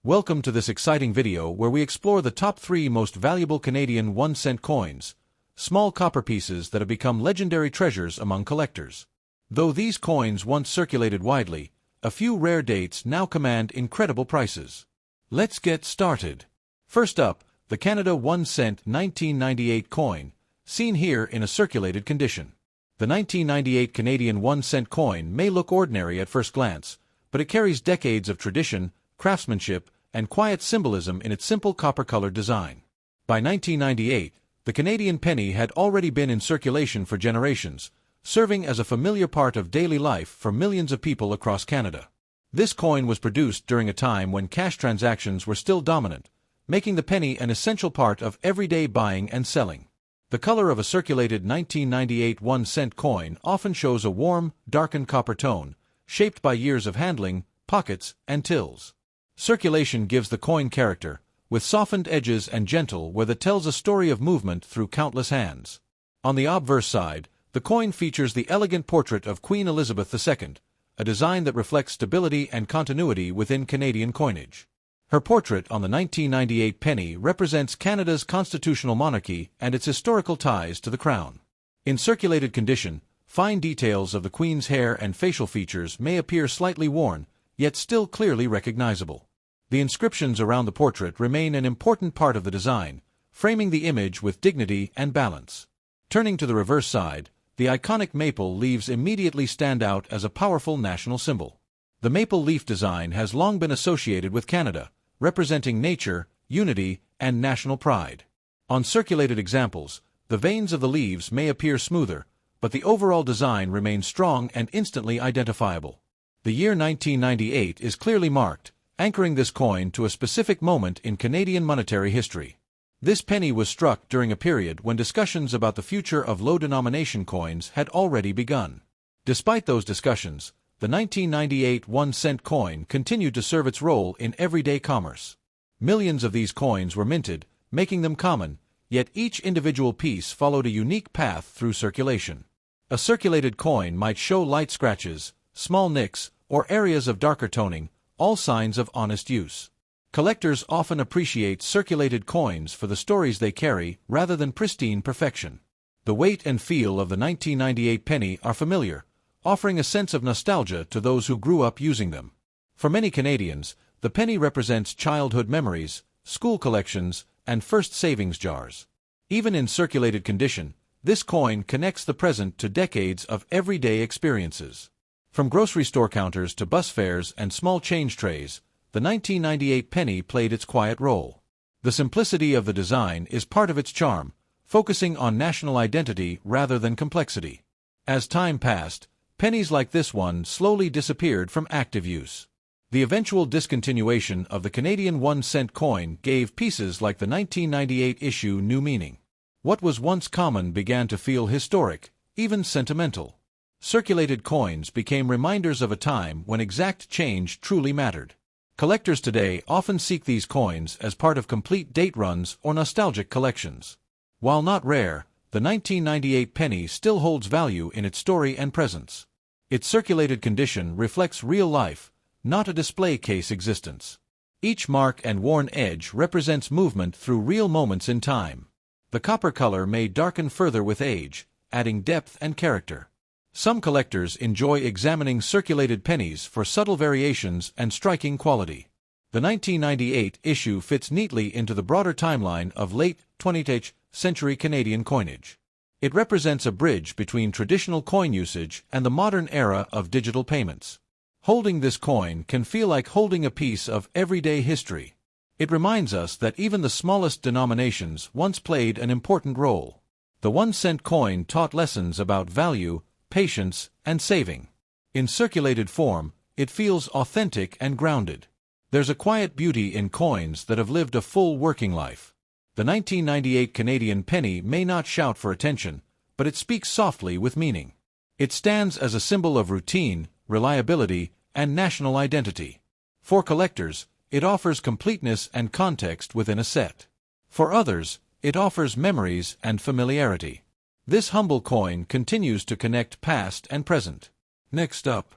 Welcome to this exciting video where we explore the top 3 most valuable Canadian 1-cent coins, small copper pieces that have become legendary treasures among collectors. Though these coins once circulated widely, a few rare dates now command incredible prices. Let's get started. First up, the Canada 1-cent 1998 coin, seen here in a circulated condition. The 1998 Canadian 1-cent coin may look ordinary at first glance, but it carries decades of tradition, craftsmanship, and quiet symbolism in its simple copper-colored design. By 1998, the Canadian penny had already been in circulation for generations, serving as a familiar part of daily life for millions of people across Canada. This coin was produced during a time when cash transactions were still dominant, making the penny an essential part of everyday buying and selling. The color of a circulated 1998 1-cent coin often shows a warm, darkened copper tone, shaped by years of handling, pockets, and tills. Circulation gives the coin character, with softened edges and gentle where that tells a story of movement through countless hands. On the obverse side, the coin features the elegant portrait of Queen Elizabeth II, a design that reflects stability and continuity within Canadian coinage. Her portrait on the 1998 penny represents Canada's constitutional monarchy and its historical ties to the Crown. In circulated condition, fine details of the Queen's hair and facial features may appear slightly worn, yet still clearly recognizable. The inscriptions around the portrait remain an important part of the design, framing the image with dignity and balance. Turning to the reverse side, the iconic maple leaves immediately stand out as a powerful national symbol. The maple leaf design has long been associated with Canada, representing nature, unity, and national pride. On circulated examples, the veins of the leaves may appear smoother, but the overall design remains strong and instantly identifiable. The year 1998 is clearly marked, anchoring this coin to a specific moment in Canadian monetary history. This penny was struck during a period when discussions about the future of low-denomination coins had already begun. Despite those discussions, the 1998 1-cent coin continued to serve its role in everyday commerce. Millions of these coins were minted, making them common, yet each individual piece followed a unique path through circulation. A circulated coin might show light scratches, small nicks, or areas of darker toning, all signs of honest use. Collectors often appreciate circulated coins for the stories they carry rather than pristine perfection. The weight and feel of the 1998 penny are familiar, offering a sense of nostalgia to those who grew up using them. For many Canadians, the penny represents childhood memories, school collections, and first savings jars. Even in circulated condition, this coin connects the present to decades of everyday experiences. From grocery store counters to bus fares and small change trays, the 1998 penny played its quiet role. The simplicity of the design is part of its charm, focusing on national identity rather than complexity. As time passed, pennies like this one slowly disappeared from active use. The eventual discontinuation of the Canadian 1-cent coin gave pieces like the 1998 issue new meaning. What was once common began to feel historic, even sentimental. Circulated coins became reminders of a time when exact change truly mattered. Collectors today often seek these coins as part of complete date runs or nostalgic collections. While not rare, the 1998 penny still holds value in its story and presence. Its circulated condition reflects real life, not a display case existence. Each mark and worn edge represents movement through real moments in time. The copper color may darken further with age, adding depth and character. Some collectors enjoy examining circulated pennies for subtle variations and striking quality. The 1998 issue fits neatly into the broader timeline of late 20th century Canadian coinage. It represents a bridge between traditional coin usage and the modern era of digital payments. Holding this coin can feel like holding a piece of everyday history. It reminds us that even the smallest denominations once played an important role. The 1-cent coin taught lessons about value, patience, and saving. In circulated form, it feels authentic and grounded. There's a quiet beauty in coins that have lived a full working life. The 1998 Canadian penny may not shout for attention, but it speaks softly with meaning. It stands as a symbol of routine, reliability, and national identity. For collectors, it offers completeness and context within a set. For others, it offers memories and familiarity. This humble coin continues to connect past and present. Next up,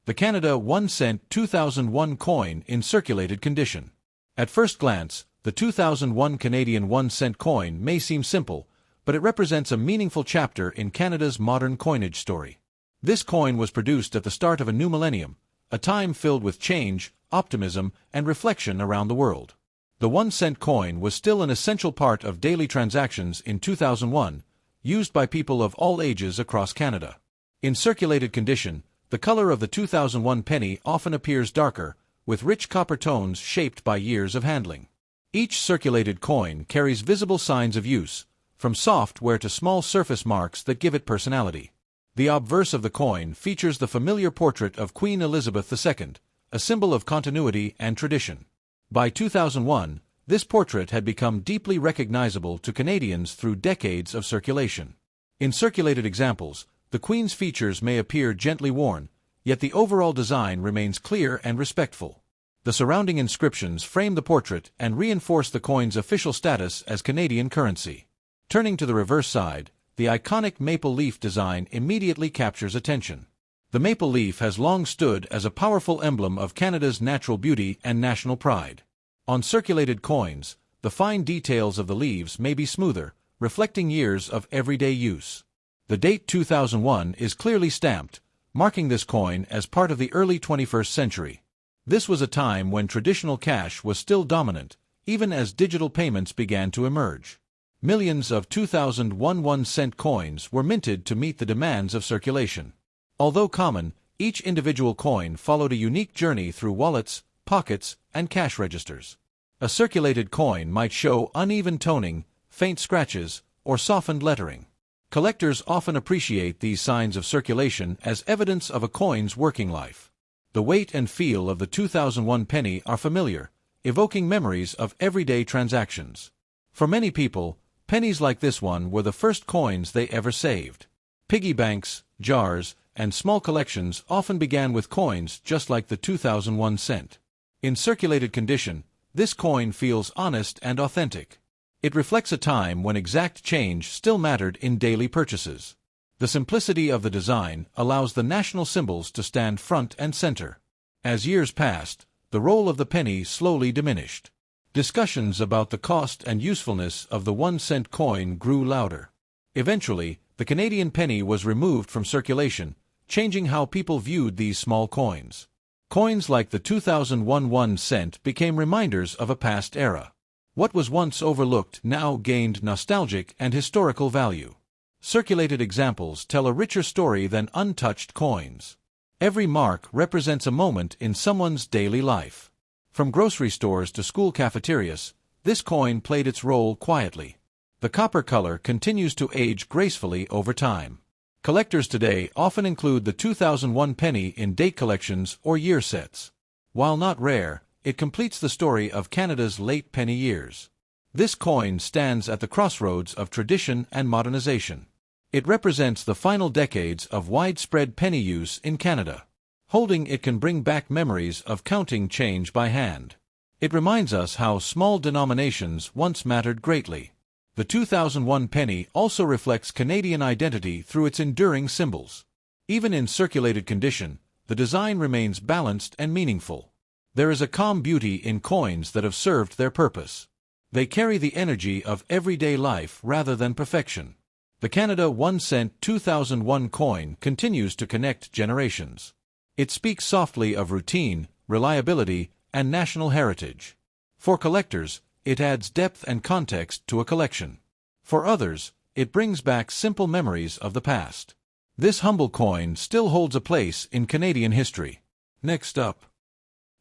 The Canada 1 cent 2001 coin in circulated condition. At first glance, the 2001 Canadian 1 cent coin may seem simple, but it represents a meaningful chapter in Canada's modern coinage story. This coin was produced at the start of a new millennium, a time filled with change, optimism, and reflection around the world. The 1 cent coin was still an essential part of daily transactions in 2001, used by people of all ages across Canada. In circulated condition, the color of the 2001 penny often appears darker, with rich copper tones shaped by years of handling. Each circulated coin carries visible signs of use, from soft wear to small surface marks that give it personality. The obverse of the coin features the familiar portrait of Queen Elizabeth II, a symbol of continuity and tradition. By 2001, this portrait had become deeply recognizable to Canadians through decades of circulation. In circulated examples, the Queen's features may appear gently worn, yet the overall design remains clear and respectful. The surrounding inscriptions frame the portrait and reinforce the coin's official status as Canadian currency. Turning to the reverse side, the iconic maple leaf design immediately captures attention. The maple leaf has long stood as a powerful emblem of Canada's natural beauty and national pride. On circulated coins, the fine details of the leaves may be smoother, reflecting years of everyday use. The date 2001 is clearly stamped, marking this coin as part of the early 21st century. This was a time when traditional cash was still dominant, even as digital payments began to emerge. Millions of 2001 1-cent coins were minted to meet the demands of circulation. Although common, each individual coin followed a unique journey through wallets, pockets, and cash registers. A circulated coin might show uneven toning, faint scratches, or softened lettering. Collectors often appreciate these signs of circulation as evidence of a coin's working life. The weight and feel of the 2001 penny are familiar, evoking memories of everyday transactions. For many people, pennies like this one were the first coins they ever saved. Piggy banks, jars, and small collections often began with coins just like the 2001 cent. In circulated condition, this coin feels honest and authentic. It reflects a time when exact change still mattered in daily purchases. The simplicity of the design allows the national symbols to stand front and center. As years passed, the role of the penny slowly diminished. Discussions about the cost and usefulness of the 1-cent coin grew louder. Eventually, the Canadian penny was removed from circulation, changing how people viewed these small coins. Coins like the 2001 1 cent became reminders of a past era. What was once overlooked now gained nostalgic and historical value. Circulated examples tell a richer story than untouched coins. Every mark represents a moment in someone's daily life. From grocery stores to school cafeterias, this coin played its role quietly. The copper color continues to age gracefully over time. Collectors today often include the 2001 penny in date collections or year sets. While not rare, it completes the story of Canada's late penny years. This coin stands at the crossroads of tradition and modernization. It represents the final decades of widespread penny use in Canada. Holding it can bring back memories of counting change by hand. It reminds us how small denominations once mattered greatly. The 2001 penny also reflects Canadian identity through its enduring symbols. Even in circulated condition, the design remains balanced and meaningful. There is a calm beauty in coins that have served their purpose. They carry the energy of everyday life rather than perfection. The Canada 1 cent 2001 coin continues to connect generations. It speaks softly of routine, reliability, and national heritage. For collectors, it adds depth and context to a collection. For others, it brings back simple memories of the past. This humble coin still holds a place in Canadian history. Next up,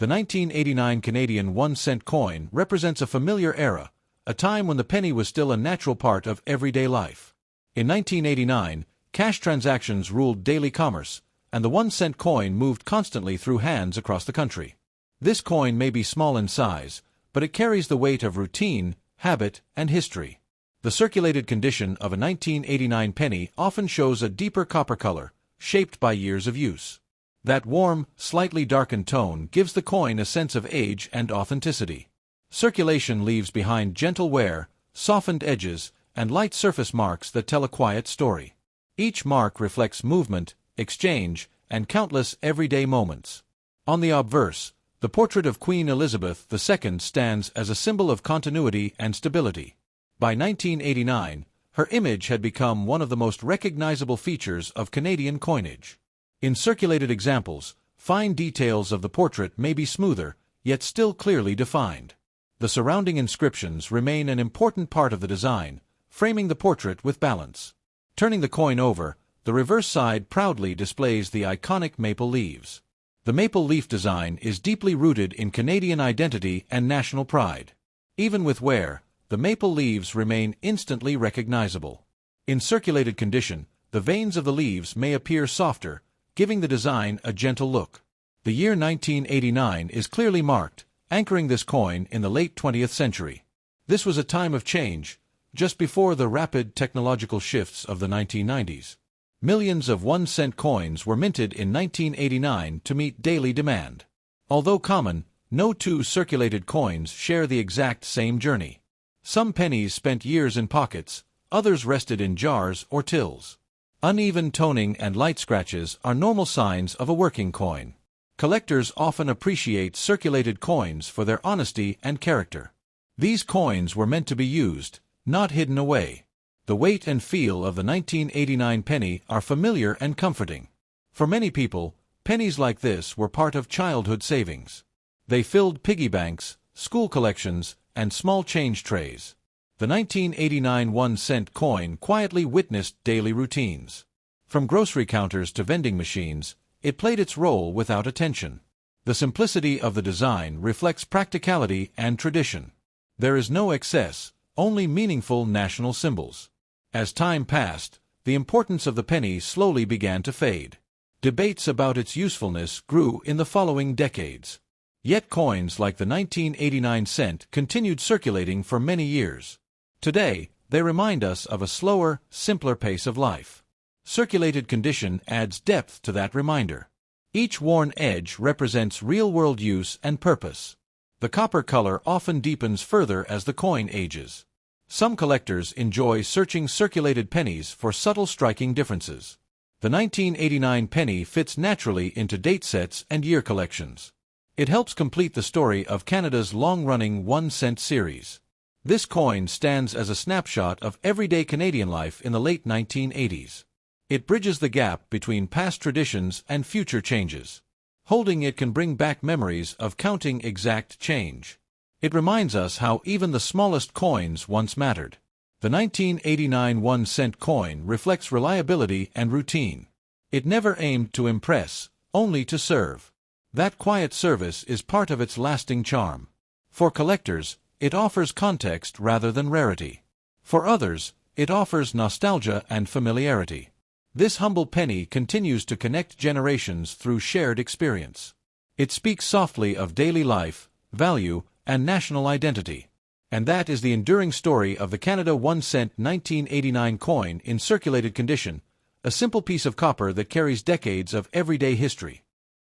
the 1989 Canadian 1 cent coin represents a familiar era, a time when the penny was still a natural part of everyday life. In 1989, cash transactions ruled daily commerce, and the 1 cent coin moved constantly through hands across the country. This coin may be small in size, but it carries the weight of routine, habit, and history. The circulated condition of a 1989 penny often shows a deeper copper color, shaped by years of use. That warm, slightly darkened tone gives the coin a sense of age and authenticity. Circulation leaves behind gentle wear, softened edges, and light surface marks that tell a quiet story. Each mark reflects movement, exchange, and countless everyday moments. On the obverse, the portrait of Queen Elizabeth II stands as a symbol of continuity and stability. By 1989, her image had become one of the most recognizable features of Canadian coinage. In circulated examples, fine details of the portrait may be smoother, yet still clearly defined. The surrounding inscriptions remain an important part of the design, framing the portrait with balance. Turning the coin over, the reverse side proudly displays the iconic maple leaves. The maple leaf design is deeply rooted in Canadian identity and national pride. Even with wear, the maple leaves remain instantly recognizable. In circulated condition, the veins of the leaves may appear softer, giving the design a gentle look. The year 1989 is clearly marked, anchoring this coin in the late 20th century. This was a time of change, just before the rapid technological shifts of the 1990s. Millions of 1-cent coins were minted in 1989 to meet daily demand. Although common, no two circulated coins share the exact same journey. Some pennies spent years in pockets, others rested in jars or tills. Uneven toning and light scratches are normal signs of a working coin. Collectors often appreciate circulated coins for their honesty and character. These coins were meant to be used, not hidden away. The weight and feel of the 1989 penny are familiar and comforting. For many people, pennies like this were part of childhood savings. They filled piggy banks, school collections, and small change trays. The 1989 1-cent coin quietly witnessed daily routines. From grocery counters to vending machines, it played its role without attention. The simplicity of the design reflects practicality and tradition. There is no excess, only meaningful national symbols. As time passed, the importance of the penny slowly began to fade. Debates about its usefulness grew in the following decades. Yet coins like the 1989 cent continued circulating for many years. Today, they remind us of a slower, simpler pace of life. Circulated condition adds depth to that reminder. Each worn edge represents real-world use and purpose. The copper color often deepens further as the coin ages. Some collectors enjoy searching circulated pennies for subtle striking differences. The 1989 penny fits naturally into date sets and year collections. It helps complete the story of Canada's long-running 1-cent series. This coin stands as a snapshot of everyday Canadian life in the late 1980s. It bridges the gap between past traditions and future changes. Holding it can bring back memories of counting exact change. It reminds us how even the smallest coins once mattered. The 1989 1-cent coin reflects reliability and routine. It never aimed to impress, only to serve. That quiet service is part of its lasting charm. For collectors, it offers context rather than rarity. For others, it offers nostalgia and familiarity. This humble penny continues to connect generations through shared experience. It speaks softly of daily life, value, and national identity. And that is the enduring story of the Canada 1-cent 1989 coin in circulated condition, a simple piece of copper that carries decades of everyday history.